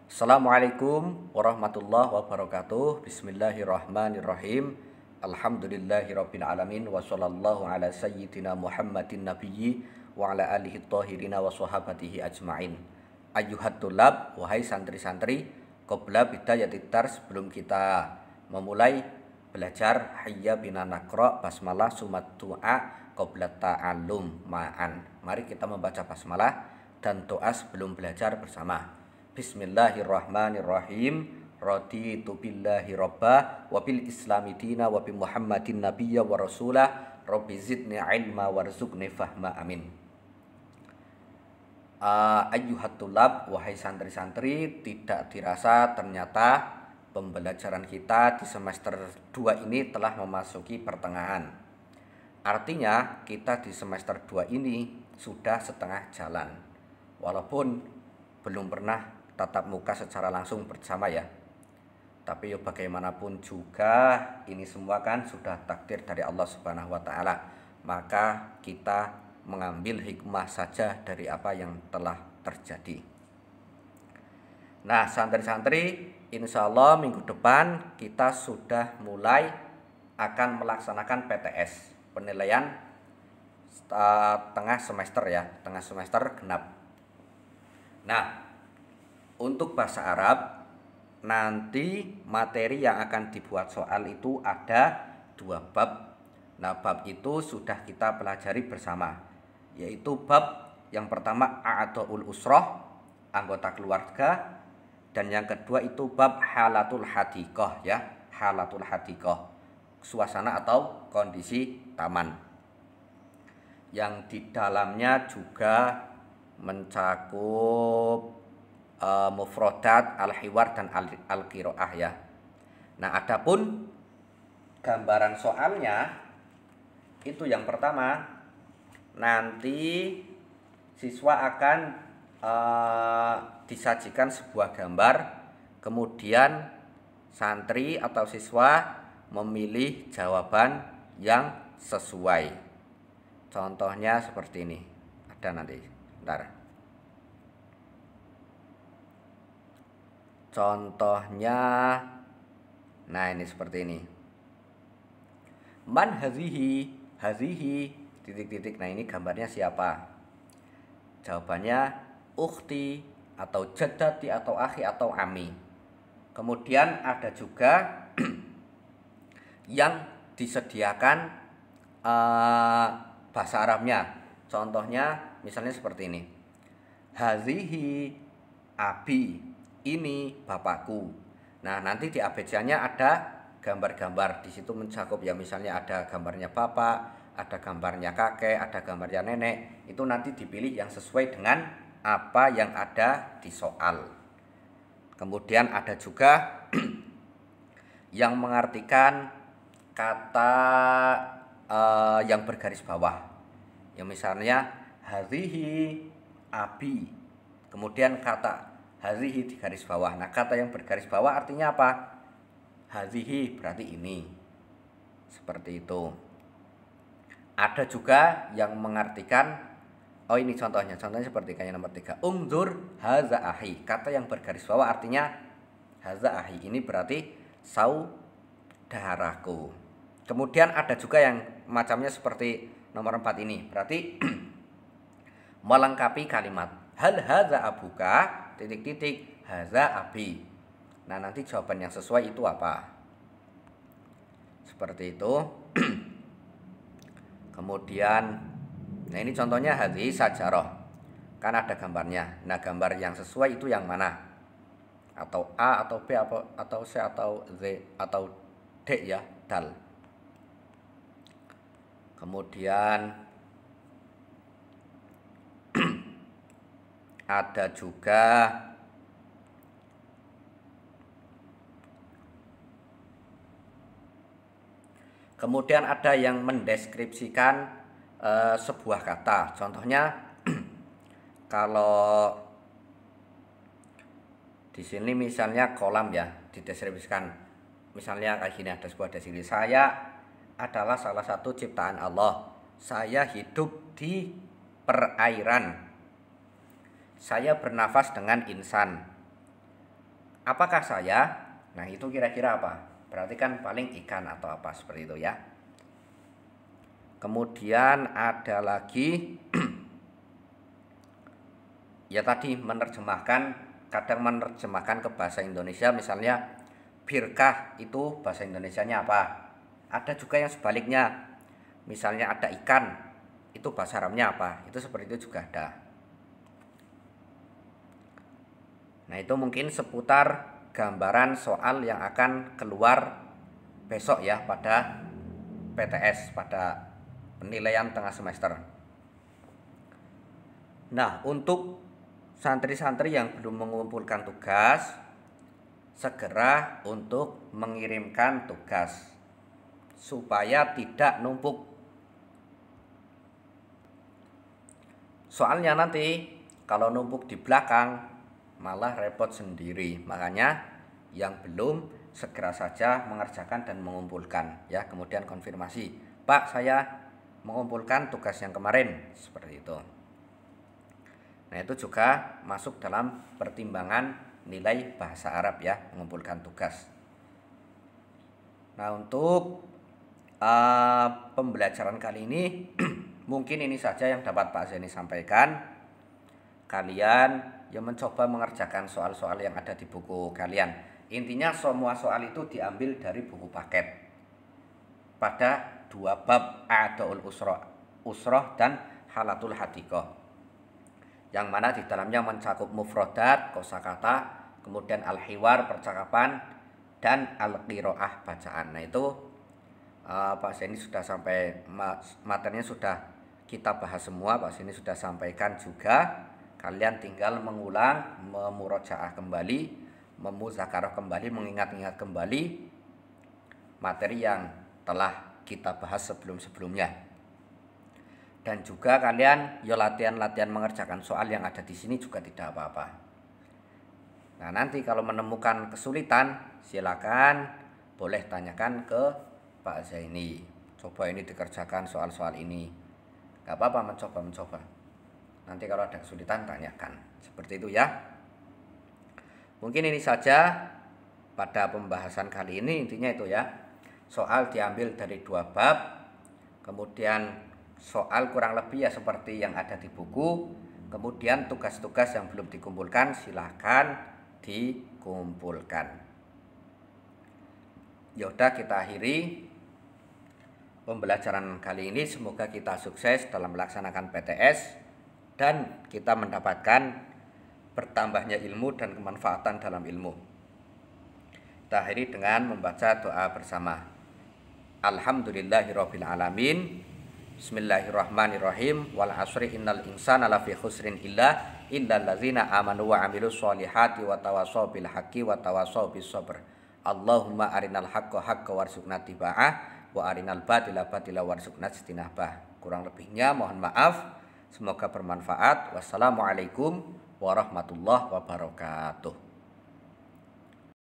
Assalamualaikum warahmatullahi wabarakatuh. Bismillahirrahmanirrahim. Alhamdulillahirabbil alamin wa sallallahu ala sayyidina Muhammadin nabiyyi wa ala alihi thahirina wa sahabatihi ajmain. Ayyuhat tulab, wahai santri-santri, qabla bidayatit dars, sebelum kita memulai belajar hayya bina naqra basmalah sumat du'a qabla ta'allum ma'an. Mari kita membaca basmalah dan doa sebelum belajar bersama. Bismillahirrahmanirrahim. Raditu billahi rabba wa bil islami dina wa bi Muhammadin nabiyya wa rasulah. Rabbi zidni ilma warzuqni fahma, amin. Ayyuhat tulab, wahai santri-santri, tidak dirasa ternyata pembelajaran kita di semester 2 ini telah memasuki pertengahan. Artinya kita di semester 2 ini sudah setengah jalan, walaupun belum pernah tatap muka secara langsung bersama ya. Tapi ya bagaimanapun juga ini semua kan sudah takdir dari Allah Subhanahu wa taala. Maka kita mengambil hikmah saja dari apa yang telah terjadi. Nah, santri-santri, insya Allah minggu depan kita sudah mulai akan melaksanakan PTS, penilaian tengah semester ya, tengah semester genap. Nah, untuk bahasa Arab, nanti materi yang akan dibuat soal itu ada 2 bab. Nah, bab itu sudah kita pelajari bersama, yaitu bab yang pertama a'dhaul usroh, anggota keluarga, dan yang kedua itu bab halatul hadiqah ya, halatul hadiqah, suasana atau kondisi taman, yang di dalamnya juga mencakup mufrodat, al-hiwar, dan al-qiro'ah ya. Nah, adapun gambaran soalnya itu yang pertama, nanti siswa akan disajikan sebuah gambar, kemudian santri atau siswa memilih jawaban yang sesuai. Contohnya seperti ini, ada nanti, bentar. Contohnya, nah ini seperti ini. Man hazihi, hazihi, titik-titik. Nah, ini gambarnya siapa? Jawabannya ukhti atau jaddati atau akhi atau ami. Kemudian ada juga yang disediakan bahasa Arabnya. Contohnya misalnya seperti ini. Hazihi abi, ini bapakku. Nah, nanti di abjadnya ada gambar-gambar, di situ mencakup ya, misalnya ada gambarnya bapak, ada gambarnya kakek, ada gambarnya nenek. Itu nanti dipilih yang sesuai dengan apa yang ada di soal. Kemudian ada juga yang mengartikan kata yang bergaris bawah. Ya, misalnya hazihi abi. Kemudian kata hazihi di garis bawah. Nah, kata yang bergaris bawah artinya apa? Hazihi berarti ini. Seperti itu. Ada juga yang mengartikan, oh ini contohnya seperti kayak nomor 3. Ungzur haza ahi. Kata yang bergaris bawah artinya haza ahi. Ini berarti saudaraku. Kemudian ada juga yang macamnya seperti nomor 4 ini. Berarti melengkapi kalimat. Hal haza abuka, titik-titik, haza abi. Nah, nanti jawaban yang sesuai itu apa? Seperti itu. Kemudian, nah ini contohnya hadhihi sajarah. Kan ada gambarnya. Nah, gambar yang sesuai itu yang mana? Atau A atau B atau C atau Z atau D ya, dal. Kemudian ada juga ada yang mendeskripsikan sebuah kata. Contohnya kalau di sini misalnya kolam ya, dideskripsikan. Misalnya kayak gini, ada sebuah deskripsi. Saya adalah salah satu ciptaan Allah. Saya hidup di perairan. Saya bernafas dengan insan. Apakah saya? Nah, itu kira-kira apa? Berarti kan paling ikan atau apa seperti itu ya. Kemudian ada lagi ya tadi menerjemahkan, kadang menerjemahkan ke bahasa Indonesia, misalnya birkah itu bahasa Indonesianya apa? Ada juga yang sebaliknya. Misalnya ada ikan, itu bahasa Arabnya apa? Itu seperti itu juga ada. Nah, itu mungkin seputar gambaran soal yang akan keluar besok ya pada PTS, pada penilaian tengah semester. Nah, untuk santri-santri yang belum mengumpulkan tugas, segera untuk mengirimkan tugas supaya tidak numpuk. Soalnya nanti kalau numpuk di belakang malah repot sendiri. Makanya yang belum segera saja mengerjakan dan mengumpulkan ya, kemudian konfirmasi, Pak, saya mengumpulkan tugas yang kemarin, seperti itu. Nah, itu juga masuk dalam pertimbangan nilai bahasa Arab ya, mengumpulkan tugas. Nah, untuk pembelajaran kali ini mungkin ini saja yang dapat Pak Zeni sampaikan. Kalian yang mencoba mengerjakan soal-soal yang ada di buku kalian. Intinya semua soal itu diambil dari buku paket pada 2 bab, A'daul Usroh dan Halatul Hadikoh, yang mana di dalamnya mencakup mufrodat, kosakata, kemudian al-hiwar, percakapan, dan al-qiro'ah, bacaan. Nah, itu Pak Zeni sudah sampai, materinya sudah kita bahas semua, Pak Zeni sudah sampaikan juga. Kalian tinggal mengulang, memurojaah kembali, memuzakarah kembali, mengingat-ingat kembali materi yang telah kita bahas sebelum-sebelumnya. Dan juga kalian ya latihan-latihan mengerjakan soal yang ada di sini juga tidak apa-apa. Nah, nanti kalau menemukan kesulitan, silakan boleh tanyakan ke Pak Zaini. Coba ini dikerjakan soal-soal ini. Gak apa-apa mencoba. Nanti kalau ada kesulitan tanyakan. Seperti itu ya. Mungkin ini saja pada pembahasan kali ini, intinya itu ya. Soal diambil dari 2 bab. Kemudian soal kurang lebih ya seperti yang ada di buku. Kemudian tugas-tugas yang belum dikumpulkan silahkan dikumpulkan. Yaudah, kita akhiri pembelajaran kali ini. Semoga kita sukses dalam melaksanakan PTS dan kita mendapatkan bertambahnya ilmu dan kemanfaatan dalam ilmu. Kita akhiri dengan membaca doa bersama. Alhamdulillahirabbil alamin. Bismillahirrahmanirrahim. Wal asri innal insana lafi khusrin illal ladzina amanu wa amilus solihati wa tawasaw bil haqqi wa tawasaw bis sabr. Allahumma arinal haqqa haqqa warzuqna tiba'ah wa arinal batila batila warzuqna ijtinabah. Kurang lebihnya mohon maaf. Semoga bermanfaat. Wassalamualaikum warahmatullahi wabarakatuh.